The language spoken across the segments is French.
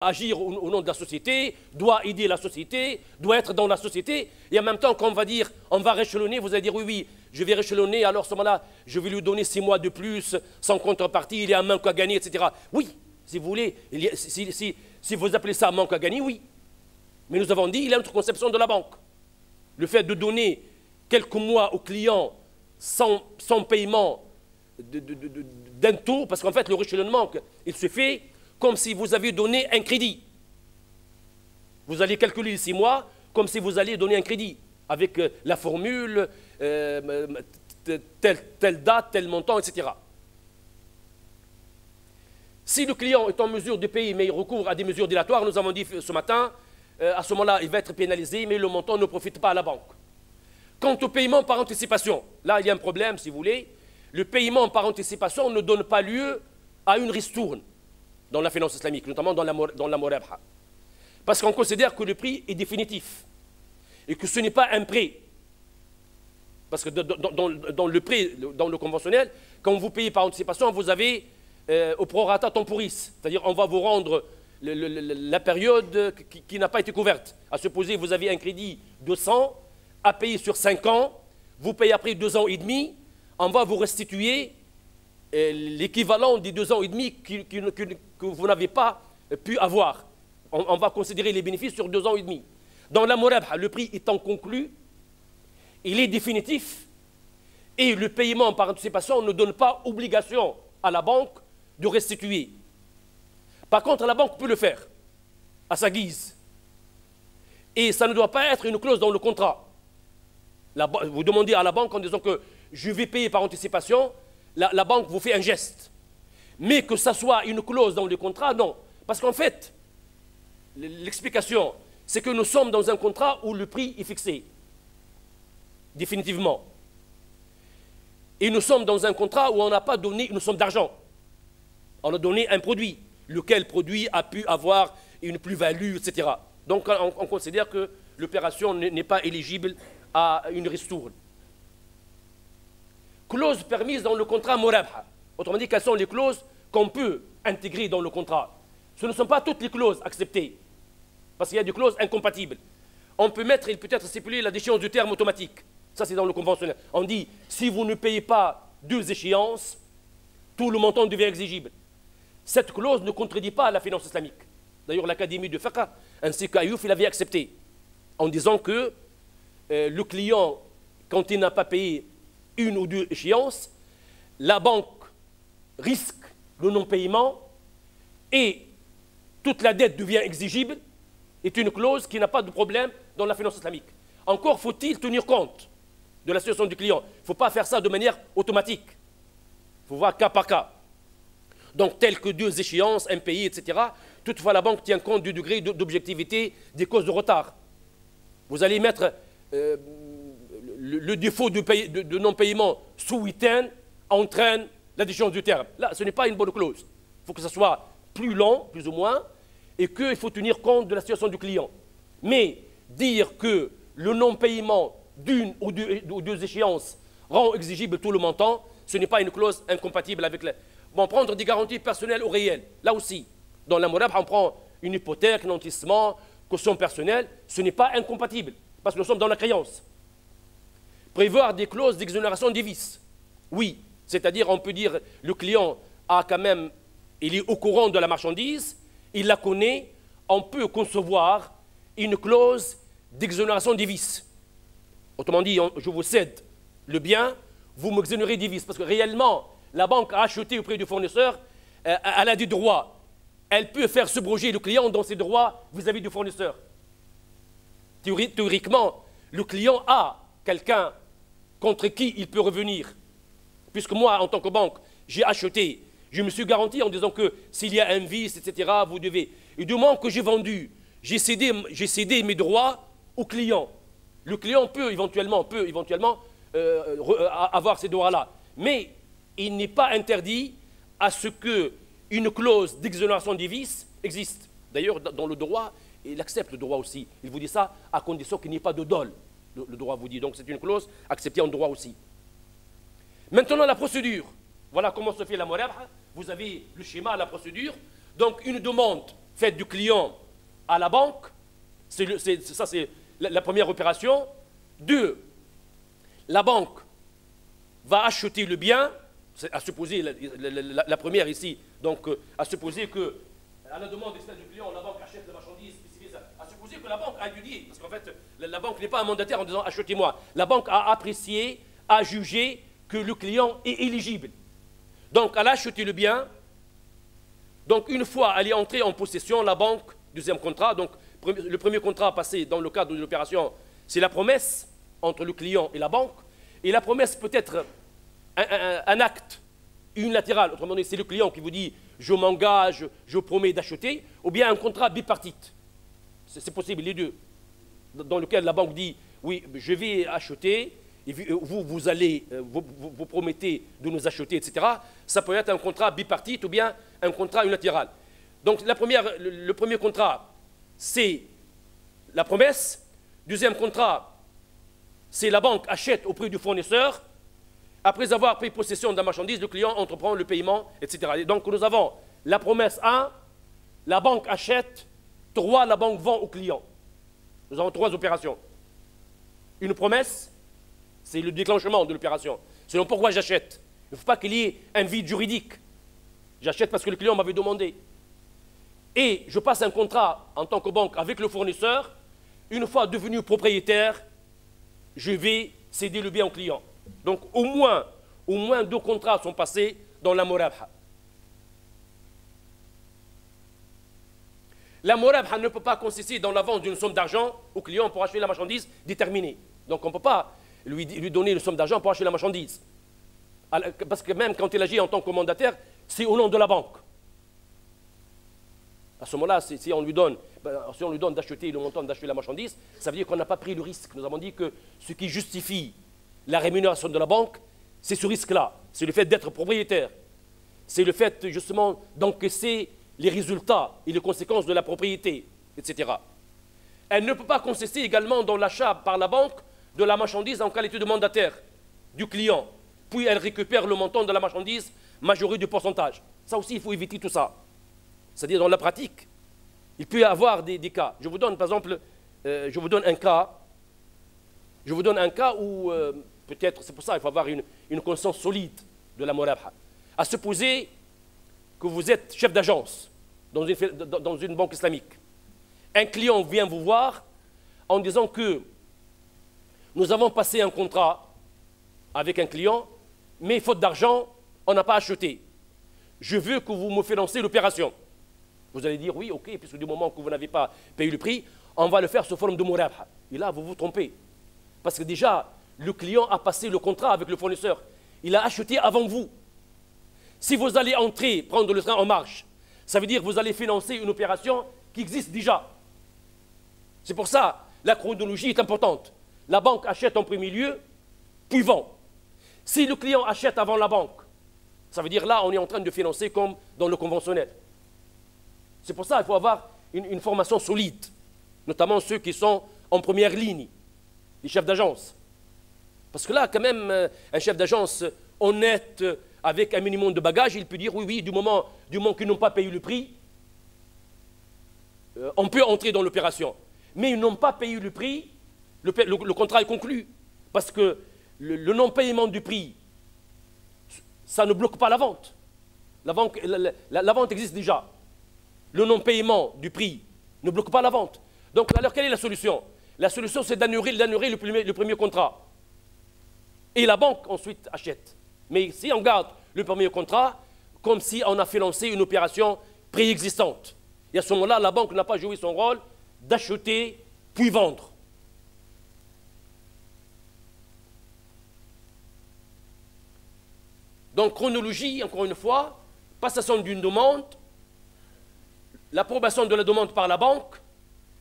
agir au nom de la société, doit aider la société, doit être dans la société. Et en même temps, quand on va dire, on va réchelonner, vous allez dire, oui, oui, je vais réchelonner, alors à ce moment-là, je vais lui donner 6 mois de plus, sans contrepartie, il y a un manque à gagner, etc. Oui, si vous voulez, si vous appelez ça un manque à gagner, oui. Mais nous avons dit, il y a une autre conception de la banque. Le fait de donner quelques mois au client sans paiement d'un taux, parce qu'en fait, le réchelonnement, il se fait comme si vous aviez donné un crédit. Vous allez calculer les 6 mois comme si vous alliez donner un crédit, avec la formule, telle date, tel montant, etc. Si le client est en mesure de payer, mais il recourt à des mesures dilatoires, nous avons dit ce matin, à ce moment-là, il va être pénalisé, mais le montant ne profite pas à la banque. Quant au paiement par anticipation, là, il y a un problème, si vous voulez. Le paiement par anticipation ne donne pas lieu à une ristourne dans la finance islamique, notamment dans la morabha. Parce qu'on considère que le prix est définitif et que ce n'est pas un prêt. Parce que dans le prêt, dans le conventionnel, quand vous payez par anticipation, vous avez au prorata temporis, c'est-à-dire on va vous rendre la période qui n'a pas été couverte. À supposer vous avez un crédit de 100 à payer sur 5 ans, vous payez après 2 ans et demi, on va vous restituer l'équivalent des 2 ans et demi que vous n'avez pas pu avoir. On va considérer les bénéfices sur 2 ans et demi. Dans la morabha, le prix étant conclu, il est définitif et le paiement par anticipation ne donne pas obligation à la banque de restituer. Par contre, la banque peut le faire à sa guise. Et ça ne doit pas être une clause dans le contrat. Vous demandez à la banque en disant que je vais payer par anticipation, la banque vous fait un geste. Mais que ça soit une clause dans le contrat, non. Parce qu'en fait, l'explication, c'est que nous sommes dans un contrat où le prix est fixé, définitivement. Et nous sommes dans un contrat où on n'a pas donné une somme d'argent. On a donné un produit, lequel produit a pu avoir une plus-value, etc. Donc on considère que l'opération n'est pas éligible à une ristourne. Clauses permises dans le contrat morabha. Autrement dit, quelles sont les clauses qu'on peut intégrer dans le contrat? Ce ne sont pas toutes les clauses acceptées, parce qu'il y a des clauses incompatibles. On peut mettre, il peut être stipulé la déchéance du terme automatique. Ça, c'est dans le conventionnel. On dit, si vous ne payez pas 2 échéances, tout le montant devient exigible. Cette clause ne contredit pas la finance islamique. D'ailleurs, l'Académie de Fiqh, ainsi qu'Ayouf, il avait accepté, en disant que le client, quand il n'a pas payé 1 ou 2 échéances, la banque risque le non-paiement et toute la dette devient exigible, est une clause qui n'a pas de problème dans la finance islamique. Encore faut-il tenir compte de la situation du client. Il ne faut pas faire ça de manière automatique. Il faut voir cas par cas. Donc, telles que 2 échéances, impayées, etc. Toutefois, la banque tient compte du degré d'objectivité des causes de retard. Vous allez mettre le défaut de non-paiement sous item entraîne la déchéance du terme. Là, ce n'est pas une bonne clause. Il faut que ce soit plus long, plus ou moins, et qu'il faut tenir compte de la situation du client. Mais dire que le non-paiement d'une ou 2 échéances rend exigible tout le montant, ce n'est pas une clause incompatible avec la... Bon, prendre des garanties personnelles ou réelles, là aussi, dans la morabha, on prend une hypothèque, nantissement, caution personnelle, ce n'est pas incompatible, parce que nous sommes dans la créance. Prévoir des clauses d'exonération des vices, oui, c'est-à-dire on peut dire le client a quand même, il est au courant de la marchandise, il la connaît, on peut concevoir une clause d'exonération des vices. Autrement dit, je vous cède le bien, vous m'exonérez des vices, parce que réellement, la banque a acheté auprès du fournisseur, elle a des droits. Elle peut faire subroger le client dans ses droits vis-à-vis du fournisseur. Théoriquement, le client a quelqu'un contre qui il peut revenir. Puisque moi, en tant que banque, j'ai acheté, je me suis garanti en disant que s'il y a un vice, etc., vous devez. Et du moment que j'ai vendu, j'ai cédé mes droits au client. Le client peut éventuellement avoir ces droits-là. Mais il n'est pas interdit à ce qu'une clause d'exonération des vices existe. D'ailleurs, dans le droit, il accepte le droit aussi. Il vous dit ça à condition qu'il n'y ait pas de dol. Le droit vous dit. Donc c'est une clause acceptée en droit aussi. Maintenant, la procédure. Voilà comment se fait la morabha. Vous avez le schéma, la procédure. Donc une demande faite du client à la banque. Ça, c'est la première opération. 2, la banque va acheter le bien, à supposer, la première ici, donc à supposer que, à la demande du client, la banque achète la marchandise, à supposer que la banque a étudié, parce qu'en fait, la banque n'est pas un mandataire en disant achetez-moi. La banque a apprécié, a jugé que le client est éligible. Donc, elle a acheté le bien. Donc, une fois elle est entrée en possession, la banque, deuxième contrat, donc le premier contrat passé dans le cadre de l'opération, c'est la promesse entre le client et la banque. Et la promesse peut être un acte unilatéral, autrement dit, c'est le client qui vous dit je m'engage, je promets d'acheter, ou bien un contrat bipartite. C'est possible, les deux. Dans lequel la banque dit oui, je vais acheter, et vous promettez de nous acheter, etc. Ça peut être un contrat bipartite ou bien un contrat unilatéral. Donc le premier contrat, c'est la promesse. Deuxième contrat, c'est la banque achète au prix du fournisseur. Après avoir pris possession de la marchandise, le client entreprend le paiement, etc. Et donc nous avons la promesse 1, la banque achète, 3, la banque vend au client. Nous avons 3 opérations. Une promesse, c'est le déclenchement de l'opération. Selon pourquoi j'achète. Il ne faut pas qu'il y ait un vide juridique. J'achète parce que le client m'avait demandé. Et je passe un contrat en tant que banque avec le fournisseur. Une fois devenu propriétaire, je vais céder le bien au client. Donc au moins 2 contrats sont passés dans la morabha. La morabha ne peut pas consister dans la vente d'une somme d'argent au client pour acheter la marchandise déterminée. Donc on ne peut pas lui donner une somme d'argent pour acheter la marchandise. Parce que même quand il agit en tant que mandataire, c'est au nom de la banque. À ce moment-là, si on lui donne d'acheter le montant d'acheter la marchandise, ça veut dire qu'on n'a pas pris le risque. Nous avons dit que ce qui justifie la rémunération de la banque, c'est ce risque-là. C'est le fait d'être propriétaire. C'est le fait justement d'encaisser les résultats et les conséquences de la propriété, etc. Elle ne peut pas consister également dans l'achat par la banque de la marchandise en qualité de mandataire du client. Puis elle récupère le montant de la marchandise majoré du pourcentage. Ça aussi, il faut éviter tout ça. C'est-à-dire dans la pratique, il peut y avoir des cas. Je vous donne par exemple, je vous donne un cas où peut-être, c'est pour ça qu'il faut avoir une conscience solide de la morabha. À supposer que vous êtes chef d'agence dans une banque islamique. Un client vient vous voir en disant que nous avons passé un contrat avec un client, mais faute d'argent, on n'a pas acheté. Je veux que vous me financez l'opération. Vous allez dire oui, ok, puisque du moment que vous n'avez pas payé le prix, on va le faire sous forme de morabha. Et là, vous vous trompez. Parce que déjà, le client a passé le contrat avec le fournisseur. Il a acheté avant vous. Si vous allez entrer, prendre le train en marche, ça veut dire que vous allez financer une opération qui existe déjà. C'est pour ça la chronologie est importante. La banque achète en premier lieu, puis vend. Si le client achète avant la banque, ça veut dire là, on est en train de financer comme dans le conventionnel. C'est pour ça qu'il faut avoir une formation solide, notamment ceux qui sont en première ligne, les chefs d'agence. Parce que là, quand même, un chef d'agence honnête, avec un minimum de bagages, il peut dire oui, du moment qu'ils n'ont pas payé le prix, on peut entrer dans l'opération. Mais ils n'ont pas payé le prix, le contrat est conclu. Parce que le non-paiement du prix, ça ne bloque pas la vente. La vente existe déjà. Le non-paiement du prix ne bloque pas la vente. Donc, alors, quelle est la solution? La solution, c'est d'annuler le premier contrat. Et la banque, ensuite, achète. Mais si on garde le premier contrat, comme si on a financé une opération préexistante. Et à ce moment-là, la banque n'a pas joué son rôle d'acheter puis vendre. Donc, chronologie, encore une fois, passation d'une demande, l'approbation de la demande par la banque,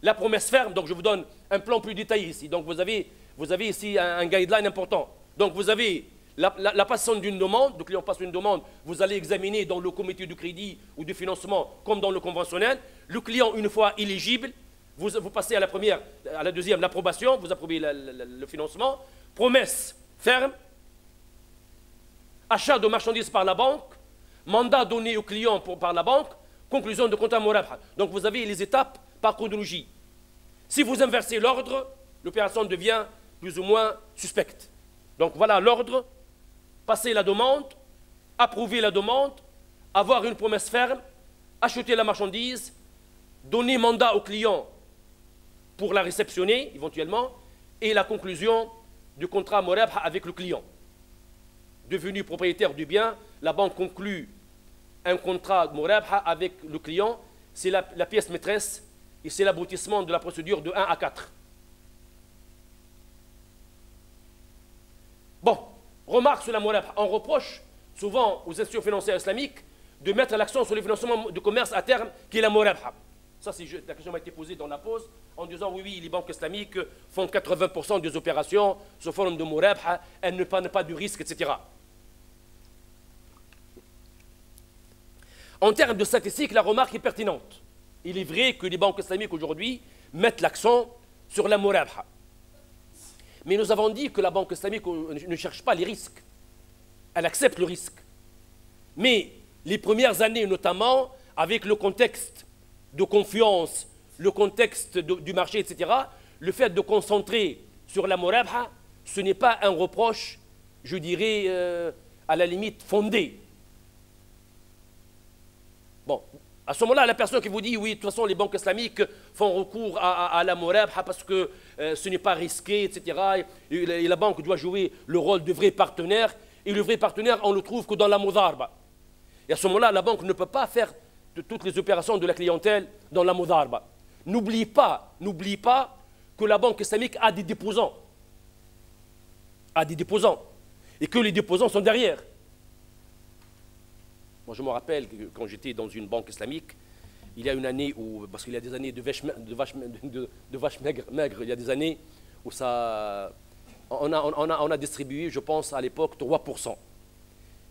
la promesse ferme. Donc, je vous donne un plan plus détaillé ici. Donc, vous avez ici un guideline important. Donc, vous avez la passation d'une demande. Le client passe une demande, vous allez examiner dans le comité de crédit ou de financement comme dans le conventionnel. Le client, une fois éligible, vous passez à la deuxième, l'approbation, vous approuvez le financement. Promesse ferme, achat de marchandises par la banque, mandat donné au client par la banque, conclusion de contrat Morabha. Donc vous avez les étapes par chronologie. Si vous inversez l'ordre, l'opération devient plus ou moins suspecte. Donc voilà l'ordre, passer la demande, approuver la demande, avoir une promesse ferme, acheter la marchandise, donner mandat au client pour la réceptionner éventuellement, et la conclusion du contrat Morabha avec le client. Devenu propriétaire du bien, la banque conclut un contrat Morabha avec le client, c'est la pièce maîtresse et c'est l'aboutissement de la procédure de 1 à 4. Bon, remarque sur la Morabha. On reproche souvent aux institutions financières islamiques de mettre l'accent sur le financement de commerce à terme qui est la Morabha. Ça, la question m'a été posée dans la pause en disant oui, les banques islamiques font 80% des opérations sous forme de Morabha, elles ne prennent pas de risque, etc. En termes de statistiques, la remarque est pertinente. Il est vrai que les banques islamiques aujourd'hui mettent l'accent sur la Morabha. Mais nous avons dit que la banque islamique ne cherche pas les risques. Elle accepte le risque. Mais les premières années, notamment, avec le contexte de confiance, le contexte du marché, etc., le fait de concentrer sur la Morabha, ce n'est pas un reproche, je dirais, à la limite fondé. Bon, à ce moment-là, la personne qui vous dit, oui, de toute façon, les banques islamiques font recours à la Morabha parce que ce n'est pas risqué, etc. Et la banque doit jouer le rôle de vrai partenaire. Et le vrai partenaire, on ne le trouve que dans la Modarba. Et à ce moment-là, la banque ne peut pas faire toutes les opérations de la clientèle dans la Modarba. N'oublie pas que la banque islamique a des déposants. Et que les déposants sont derrière. Moi, je me rappelle que quand j'étais dans une banque islamique, il y a une année où, parce qu'il y a des années de vaches maigres, il y a des années où on a distribué, je pense, à l'époque, 3%.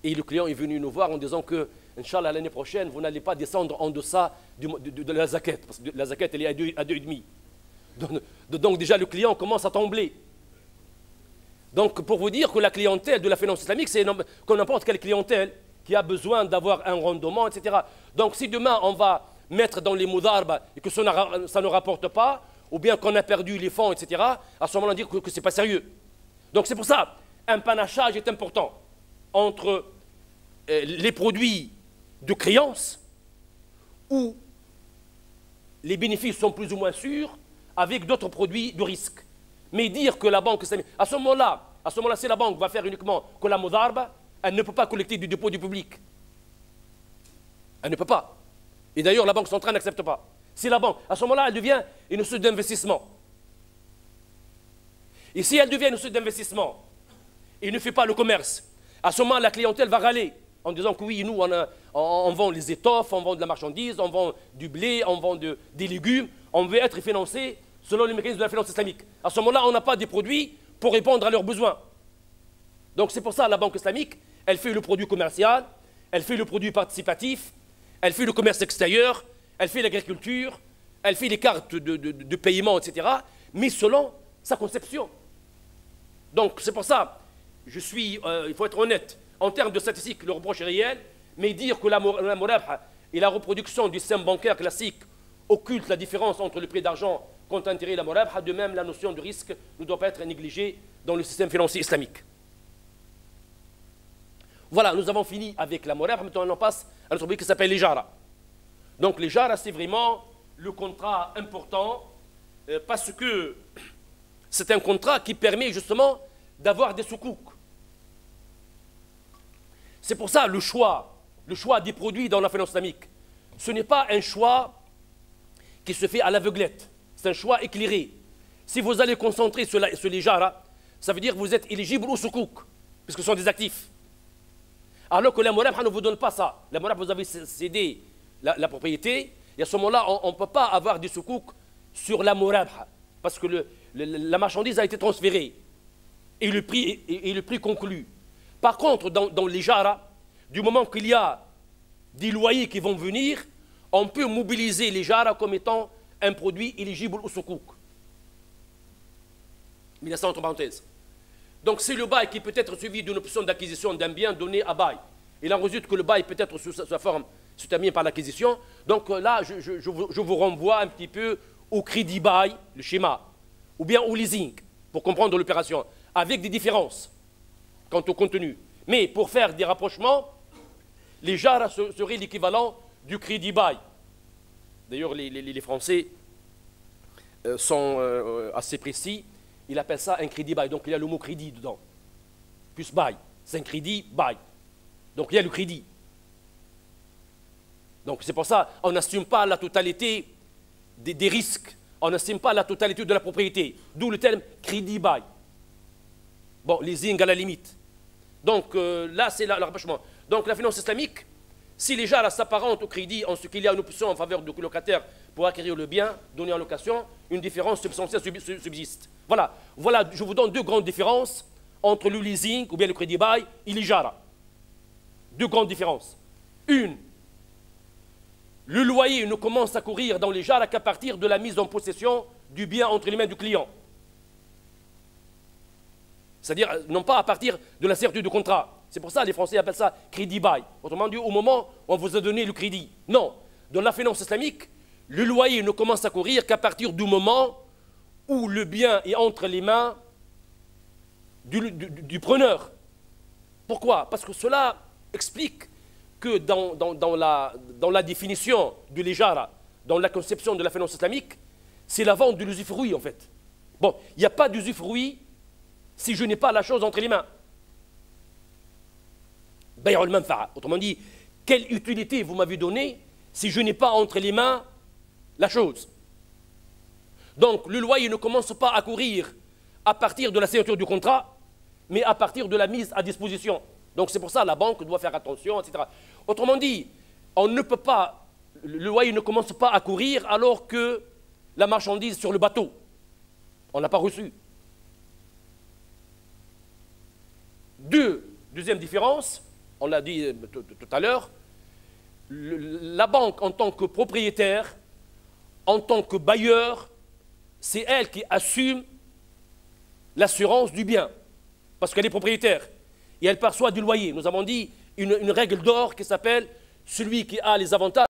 Et le client est venu nous voir en disant que, Inch'Allah, l'année prochaine, vous n'allez pas descendre en deçà de la zakat, parce que la zakat, elle est à 2,5. Donc déjà, le client commence à trembler. Donc, pour vous dire que la clientèle de la finance islamique, c'est comme n'importe quelle clientèle qui a besoin d'avoir un rendement, etc. Donc, si demain, on va mettre dans les Modarba et que ça ne rapporte pas, ou bien qu'on a perdu les fonds, etc., à ce moment-là, on dit que ce n'est pas sérieux. Donc, c'est pour ça, un panachage est important entre les produits de créance où les bénéfices sont plus ou moins sûrs avec d'autres produits de risque. Mais dire que la banque, à ce moment-là, si la banque va faire uniquement que la Modarba, elle ne peut pas collecter du dépôt du public. Elle ne peut pas. Et d'ailleurs, la Banque centrale n'accepte pas. Si la banque, à ce moment-là, elle devient une société d'investissement. Et si elle devient une société d'investissement et ne fait pas le commerce, à ce moment, la clientèle va râler en disant que oui, nous, on vend les étoffes, on vend de la marchandise, on vend du blé, on vend des légumes, on veut être financé selon les mécanismes de la finance islamique. À ce moment-là, on n'a pas des produits pour répondre à leurs besoins. Donc c'est pour ça que la banque islamique, elle fait le produit commercial, elle fait le produit participatif, elle fait le commerce extérieur, elle fait l'agriculture, elle fait les cartes de paiement, etc., mais selon sa conception. Donc c'est pour ça, il faut être honnête, en termes de statistiques, le reproche est réel, mais dire que la Morabha et la reproduction du système bancaire classique occultent la différence entre le prix d'argent compte intérêt et la Morabha, de même la notion de risque ne doit pas être négligée dans le système financier islamique. Voilà, nous avons fini avec la Morabha, maintenant on en passe à notre rubrique qui s'appelle l'Ijara. Donc l'Ijara, c'est vraiment le contrat important parce que c'est un contrat qui permet justement d'avoir des soukouks. C'est pour ça le choix des produits dans la finance islamique. Ce n'est pas un choix qui se fait à l'aveuglette, c'est un choix éclairé. Si vous allez concentrer sur l'Ijara, ça veut dire que vous êtes éligible au soukouk, puisque ce sont des actifs. Alors que la Morabha ne vous donne pas ça. La Morabha, vous avez cédé la propriété, et à ce moment-là, on ne peut pas avoir des soukouks sur la Morabha, parce que la marchandise a été transférée, et le prix conclu. Par contre, dans l'Ijara, du moment qu'il y a des loyers qui vont venir, on peut mobiliser l'Ijara comme étant un produit éligible au soukouk. Mais là, c'est entre parenthèses. Donc c'est le bail qui peut être suivi d'une option d'acquisition d'un bien donné à bail. Il en résulte que le bail peut être sous sa forme se termine par l'acquisition. Donc là, je vous renvoie un petit peu au crédit bail, le schéma, ou bien au leasing, pour comprendre l'opération, avec des différences quant au contenu. Mais pour faire des rapprochements, les JARA seraient l'équivalent du crédit bail. D'ailleurs, les Français sont assez précis. Ils appellent ça un crédit bail. Donc il y a le mot crédit dedans. Plus bail. C'est un crédit bail. Donc il y a le crédit. Donc c'est pour ça qu'on n'assume pas la totalité des risques. On n'assume pas la totalité de la propriété. D'où le terme crédit bail. Bon, leasing à la limite. Donc là, c'est le rapprochement. Donc la finance islamique, si les JARA s'apparentent au crédit en ce qu'il y a une option en faveur du locataire pour acquérir le bien donné en location, une différence substantielle subsiste. Voilà, je vous donne deux grandes différences entre le leasing ou bien le crédit bail et les JARA. Deux grandes différences. Une, le loyer ne commence à courir dans les JARA qu'à partir de la mise en possession du bien entre les mains du client. C'est-à-dire, non pas à partir de la certitude du contrat. C'est pour ça que les Français appellent ça crédit bail. Autrement dit, au moment où on vous a donné le crédit. Non. Dans la finance islamique, le loyer ne commence à courir qu'à partir du moment où le bien est entre les mains du preneur. Pourquoi? Parce que cela explique que dans la définition de l'Ijara, dans la conception de la finance islamique, c'est la vente de l'usufruit en fait. Bon, il n'y a pas d'usufruit si je n'ai pas la chose entre les mains. Bay'ul manfa'a. Autrement dit, quelle utilité vous m'avez donnée si je n'ai pas entre les mains la chose? Donc, le loyer ne commence pas à courir à partir de la signature du contrat, mais à partir de la mise à disposition. Donc, c'est pour ça que la banque doit faire attention, etc. Autrement dit, on ne peut pas, le loyer ne commence pas à courir alors que la marchandise sur le bateau, on ne l'a pas reçue. Deuxième différence, on l'a dit tout à l'heure, la banque en tant que propriétaire, en tant que bailleur, c'est elle qui assume l'assurance du bien, parce qu'elle est propriétaire, et elle perçoit du loyer. Nous avons dit une règle d'or qui s'appelle celui qui a les avantages